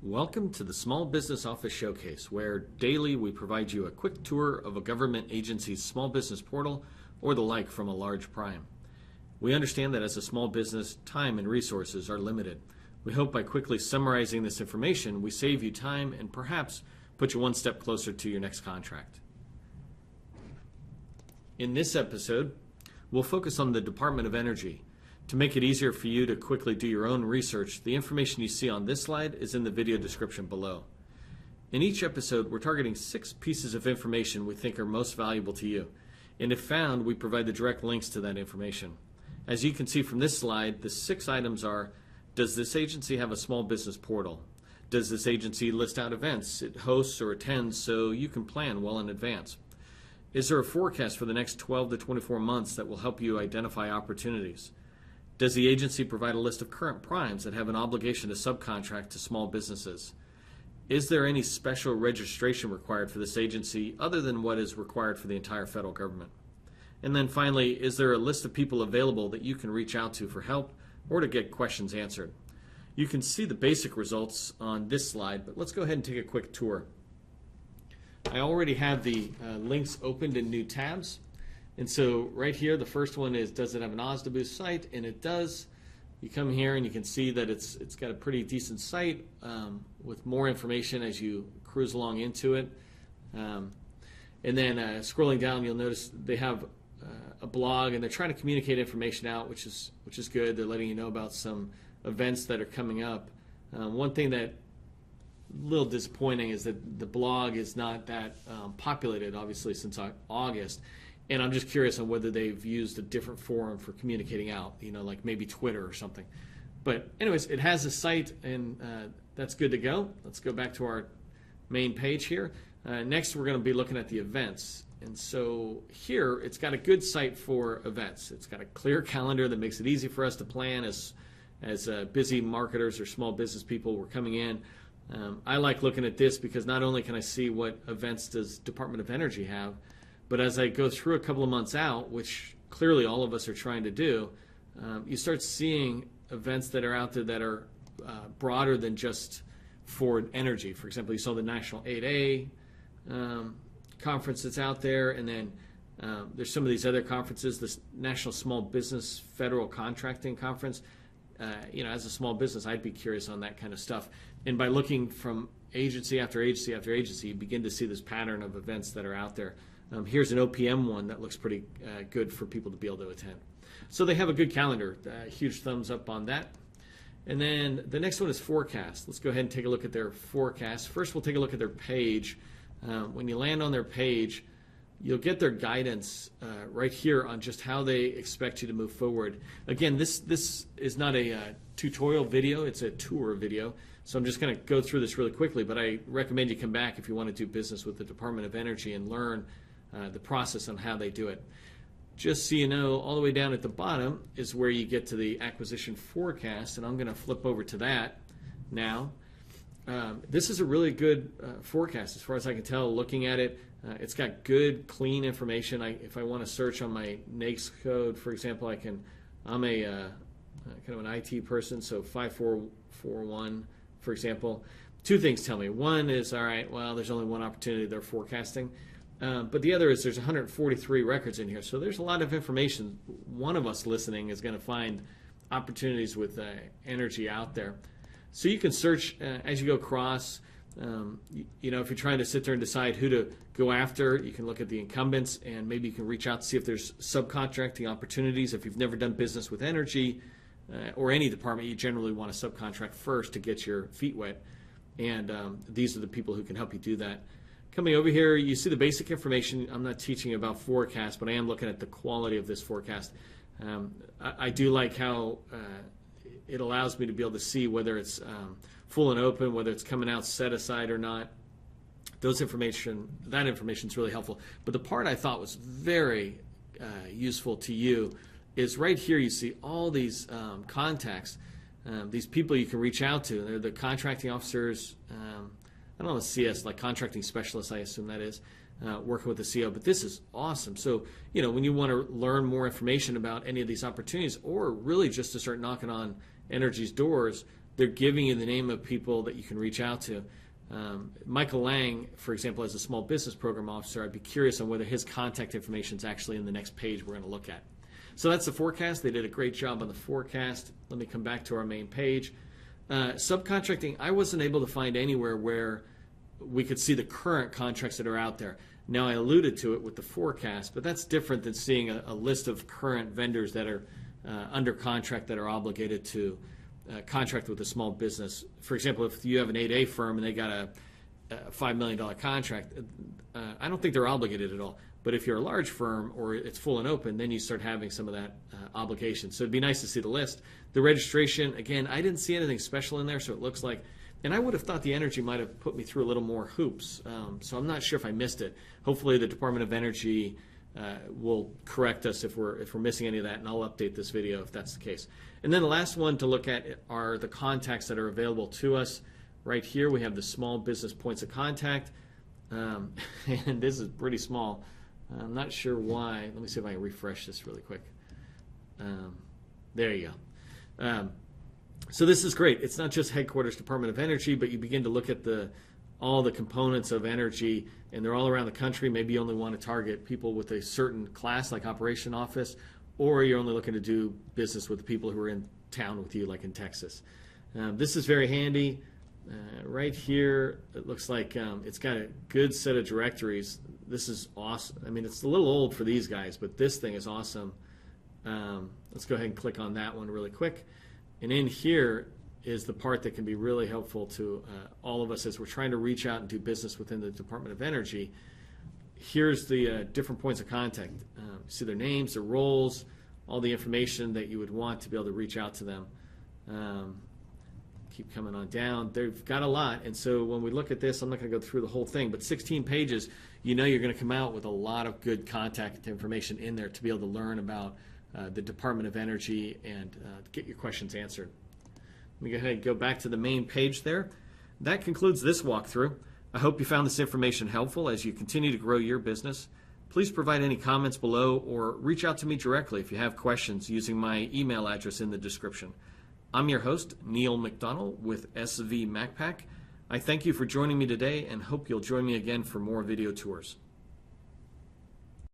Welcome to the Small Business Office Showcase, where daily we provide you a quick tour of a government agency's small business portal or the like from a large prime. We understand that as a small business, time and resources are limited. We hope by quickly summarizing this information, we save you time and perhaps put you one step closer to your next contract. In this episode, we'll focus on the Department of Energy. To make it easier for you to quickly do your own research, the information you see on this slide is in the video description below. In each episode, we're targeting 6 pieces of information we think are most valuable to you. And if found, we provide the direct links to that information. As you can see from this slide, the 6 items are: does this agency have a small business portal? Does this agency list out events it hosts or attends so you can plan well in advance? Is there a forecast for the next 12 to 24 months that will help you identify opportunities? Does the agency provide a list of current primes that have an obligation to subcontract to small businesses? Is there any special registration required for this agency other than what is required for the entire federal government? And then finally, is there a list of people available that you can reach out to for help or to get questions answered? You can see the basic results on this slide, but let's go ahead and take a quick tour. I already have the links opened in new tabs. And so right here, the first one is, does it have an OSDBU site? And it does. You come here and you can see that it's got a pretty decent site with more information as you cruise along into it. And then scrolling down, you'll notice they have a blog, and they're trying to communicate information out, which is good. They're letting you know about some events that are coming up. One thing that a little disappointing is that the blog is not that populated, obviously, since August. And I'm just curious on whether they've used a different forum for communicating out, like maybe Twitter or something. But anyways, it has a site, and that's good to go. Let's go back to our main page here. Next, we're going to be looking at the events. And so here, it's got a good site for events. It's got a clear calendar that makes it easy for us to plan as busy marketers or small business people. We're coming in. I like looking at this because not only can I see what events does Department of Energy have, but as I go through a couple of months out, which clearly all of us are trying to do, you start seeing events that are out there that are broader than just for energy. For example, you saw the National 8A conference that's out there, and then there's some of these other conferences, this National Small Business Federal Contracting Conference. As a small business, I'd be curious on that kind of stuff. And by looking from agency after agency after agency, you begin to see this pattern of events that are out there. Here's an OPM one that looks pretty good for people to be able to attend. So they have a good calendar. Huge thumbs up on that. And then the next one is forecast. Let's go ahead and take a look at their forecast. First, we'll take a look at their page. When you land on their page, you'll get their guidance right here on just how they expect you to move forward. Again, this is not a tutorial video. It's a tour video. So I'm just going to go through this really quickly, but I recommend you come back if you want to do business with the Department of Energy and learn the process on how they do it. Just so you know, all the way down at the bottom is where you get to the acquisition forecast, and I'm going to flip over to that now. This is a really good forecast as far as I can tell looking at it. It's got good, clean information. If I want to search on my NAICS code, for example, I'm a kind of an IT person, so 5441, for example. 2 things tell me. One is, all right, well, there's only one opportunity they're forecasting. But the other is there's 143 records in here, so there's a lot of information. One of us listening is going to find opportunities with energy out there. So you can search as you go across. If you're trying to sit there and decide who to go after, you can look at the incumbents, and maybe you can reach out to see if there's subcontracting opportunities. If you've never done business with energy or any department, you generally want to subcontract first to get your feet wet, and these are the people who can help you do that. Coming over here, you see the basic information. I'm not teaching about forecast, but I am looking at the quality of this forecast. I do like how it allows me to be able to see whether it's full and open, whether it's coming out set aside or not. That information is really helpful. But the part I thought was very useful to you is right here. You see all these contacts, these people you can reach out to. They're the contracting officers. I don't know, CS, like contracting specialists, I assume that is, working with the CO, but this is awesome. So, when you want to learn more information about any of these opportunities, or really just to start knocking on energy's doors, they're giving you the name of people that you can reach out to. Michael Lang, for example, as a small business program officer, I'd be curious on whether his contact information is actually in the next page we're going to look at. So that's the forecast. They did a great job on the forecast. Let me come back to our main page. Subcontracting, I wasn't able to find anywhere where we could see the current contracts that are out there. Now, I alluded to it with the forecast, but that's different than seeing a list of current vendors that are under contract that are obligated to contract with a small business. For example, if you have an 8A firm and they got a $5 million contract, I don't think they're obligated at all. But if you're a large firm or it's full and open, then you start having some of that obligation. So it'd be nice to see the list. The registration, again, I didn't see anything special in there, so it looks like, and I would have thought the energy might have put me through a little more hoops. So I'm not sure if I missed it. Hopefully the Department of Energy will correct us if we're missing any of that, and I'll update this video if that's the case. And then the last one to look at are the contacts that are available to us. Right here we have the small business points of contact, and this is pretty small. I'm not sure why. Let me see if I can refresh this really quick. There you go. So this is great. It's not just headquarters Department of Energy, but you begin to look at all the components of energy, and they're all around the country. Maybe you only want to target people with a certain class, like operation office, or you're only looking to do business with the people who are in town with you, like in Texas. This is very handy. Right here, it looks like it's got a good set of directories. This is awesome. I mean, it's a little old for these guys, but this thing is awesome. Let's go ahead and click on that one really quick. And in here is the part that can be really helpful to all of us as we're trying to reach out and do business within the Department of Energy. Here's the different points of contact. See their names, their roles, all the information that you would want to be able to reach out to them. Keep coming on down. They've got a lot, and so when we look at this, I'm not going to go through the whole thing, but 16 pages, you know you're going to come out with a lot of good contact information in there to be able to learn about the Department of Energy and get your questions answered. Let me go ahead and go back to the main page there. That concludes this walkthrough. I hope you found this information helpful as you continue to grow your business. Please provide any comments below or reach out to me directly if you have questions using my email address in the description. I'm your host, Neil McDonnell with SV MacPack. I thank you for joining me today and hope you'll join me again for more video tours.